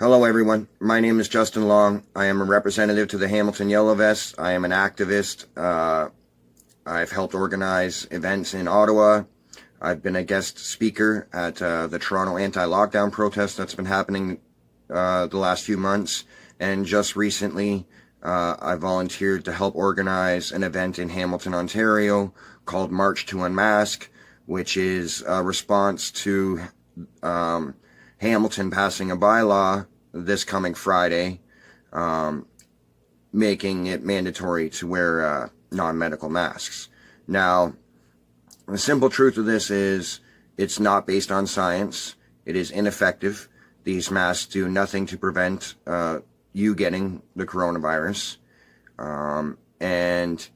Hello everyone, my name is Justin Long. I am a representative to the Hamilton Yellow Vests. I am an activist. I've helped organize events in Ottawa. I've been a guest speaker at the Toronto anti-lockdown protest that's been happening the last few months. And just recently, I volunteered to help organize an event in Hamilton, Ontario called March To Unmask, which is a response to Hamilton passing a bylaw this coming Friday, making it mandatory to wear non-medical masks. Now, the simple truth of this is it's not based on science. It is ineffective. These masks do nothing to prevent you getting the coronavirus. And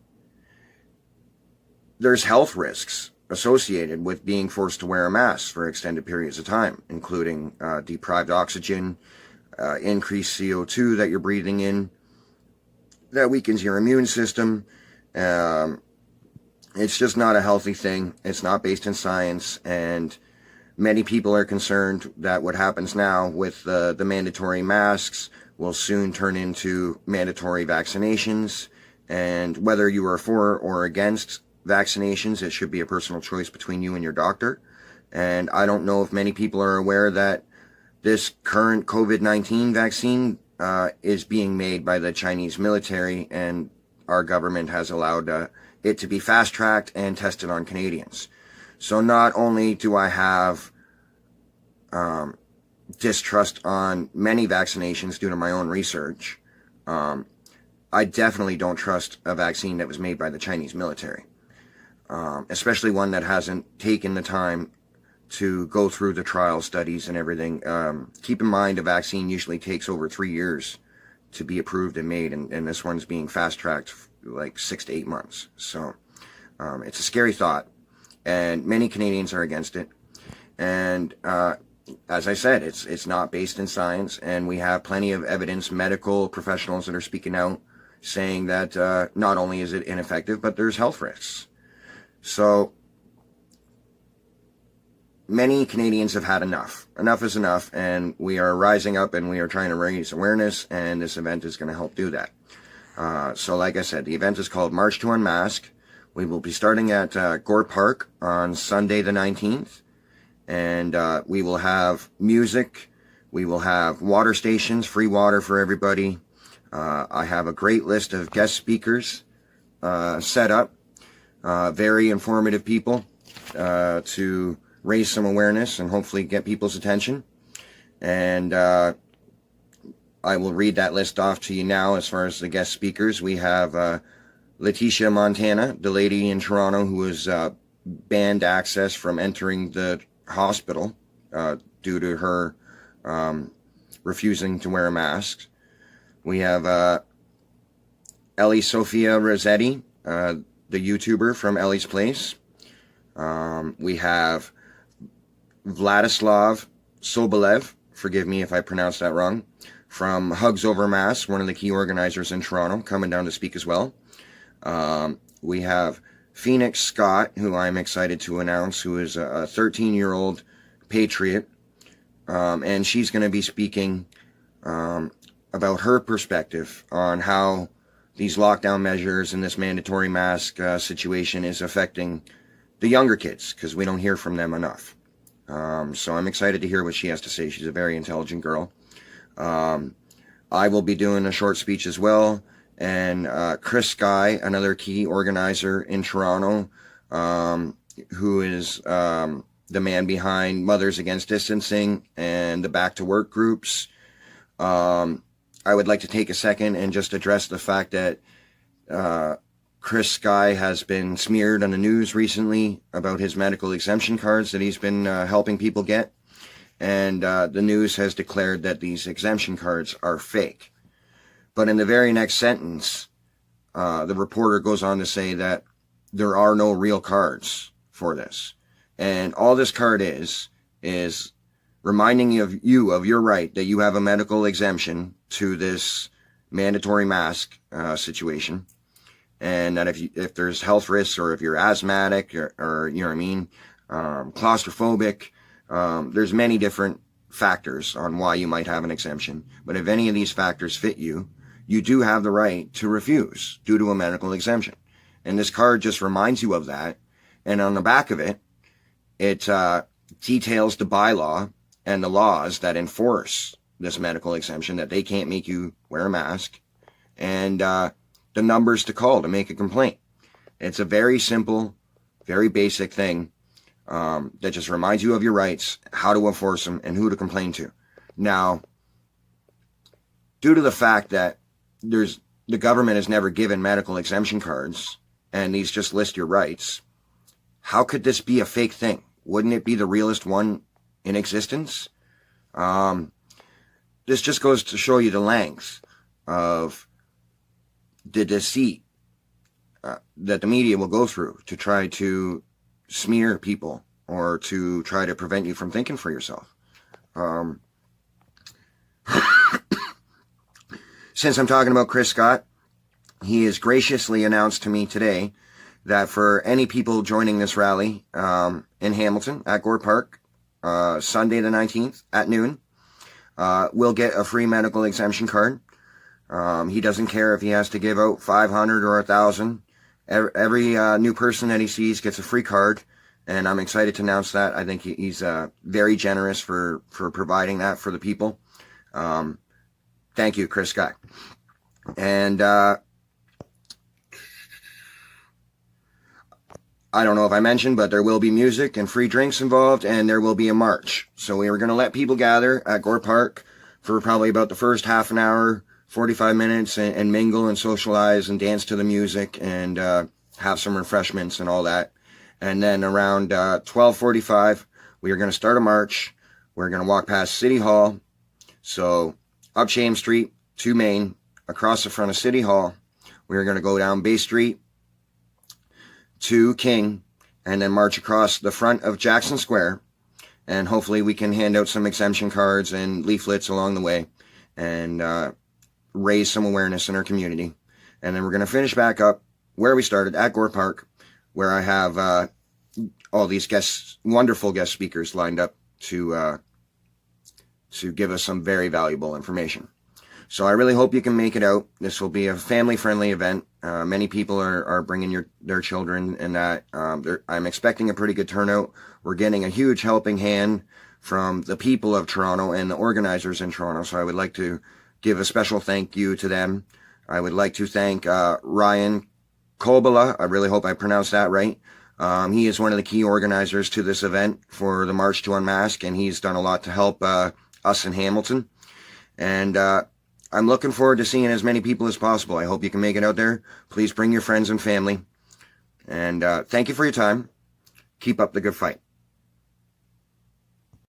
there's health risks associated with being forced to wear a mask for extended periods of time, including deprived oxygen, increased CO2 that you're breathing in, that weakens your immune system. It's just not a healthy thing. It's not based in science, and many people are concerned that what happens now with the mandatory masks will soon turn into mandatory vaccinations. And whether you are for or against vaccinations, it should be a personal choice between you and your doctor. And I don't know if many people are aware that this current COVID-19 vaccine is being made by the Chinese military, and our government has allowed it to be fast-tracked and tested on Canadians. So not only do I have distrust on many vaccinations due to my own research, I definitely don't trust a vaccine that was made by the Chinese military, especially one that hasn't taken the time to go through the trial studies and everything. Keep in mind, a vaccine usually takes over 3 years to be approved and made, and this one's being fast-tracked like 6 to 8 months. So it's a scary thought, and many Canadians are against it. And as I said, it's not based in science, and we have plenty of evidence, medical professionals that are speaking out saying that not only is it ineffective, but there's health risks. So many Canadians have had enough. Enough is enough, and we are rising up and we are trying to raise awareness, and this event is going to help do that. So like I said, the event is called March to Unmask. We will be starting at Gore Park on Sunday the 19th, and we will have music. We will have water stations, free water for everybody. I have a great list of guest speakers set up, very informative people to raise some awareness and hopefully get people's attention. And I will read that list off to you now. As far as the guest speakers, we have Letitia Montana, the lady in Toronto who was banned access from entering the hospital due to her refusing to wear a mask. We have Ellie Sophia Rossetti, the YouTuber from Ellie's Place. We have Vladislav Sobolev, forgive me if I pronounced that wrong, from Hugs Over Masks, one of the key organizers in Toronto, coming down to speak as well. We have Phoenix Scott, who I'm excited to announce, who is a 13-year-old patriot, and she's going to be speaking about her perspective on how these lockdown measures and this mandatory mask situation is affecting the younger kids, because we don't hear from them enough. So I'm excited to hear what she has to say. She's a very intelligent girl. I will be doing a short speech as well. And Chris Sky, another key organizer in Toronto, who is the man behind Mothers Against Distancing and the Back to Work groups. I would like to take a second and just address the fact that Chris Sky has been smeared on the news recently about his medical exemption cards that he's been helping people get. And the news has declared that these exemption cards are fake. But in the very next sentence, the reporter goes on to say that there are no real cards for this. And all this card is reminding you of your right that you have a medical exemption to this mandatory mask situation. And that if there's health risks, or if you're asthmatic, or you know what I mean, claustrophobic, there's many different factors on why you might have an exemption, but if any of these factors fit you, you do have the right to refuse due to a medical exemption. And this card just reminds you of that. And on the back of it, it details the bylaw and the laws that enforce this medical exemption, that they can't make you wear a mask, and the numbers to call to make a complaint. It's a very simple, very basic thing that just reminds you of your rights, how to enforce them, and who to complain to. Now, due to the fact that the government has never given medical exemption cards, and these just list your rights, how could this be a fake thing? Wouldn't it be the realest one in existence? This just goes to show you the length of the deceit that the media will go through to try to smear people or to try to prevent you from thinking for yourself. Since I'm talking about Chris Scott, he has graciously announced to me today that for any people joining this rally in Hamilton at Gore Park, Sunday the 19th at noon, will get a free medical exemption card. He doesn't care if he has to give out 500 or 1,000. Every new person that he sees gets a free card, and I'm excited to announce that. I think he's very generous for providing that for the people. Thank you, Chris Scott. And I don't know if I mentioned, but there will be music and free drinks involved, and there will be a march. So we were going to let people gather at Gore Park for probably about the first half an hour, 45 minutes, and mingle and socialize and dance to the music and have some refreshments and all that. And then around 12:45, we are going to start a march. We're going to walk past City Hall. So up James Street to Main, across the front of City Hall. We are going to go down Bay Street to King, and then march across the front of Jackson Square, and hopefully we can hand out some exemption cards and leaflets along the way and raise some awareness in our community. And then we're going to finish back up where we started at Gore Park, where I have all these wonderful guest speakers lined up to give us some very valuable information. So I really hope you can make it out. This will be a family-friendly event. Many people are bringing their children, and that I'm expecting a pretty good turnout. We're getting a huge helping hand from the people of Toronto and the organizers in Toronto, so I would like to give a special thank you to them. I would like to thank Ryan Kobola. I really hope I pronounced that right. He is one of the key organizers to this event for the March to Unmask, and he's done a lot to help us in Hamilton. And I'm looking forward to seeing as many people as possible. I hope you can make it out there. Please bring your friends and family. And thank you for your time. Keep up the good fight.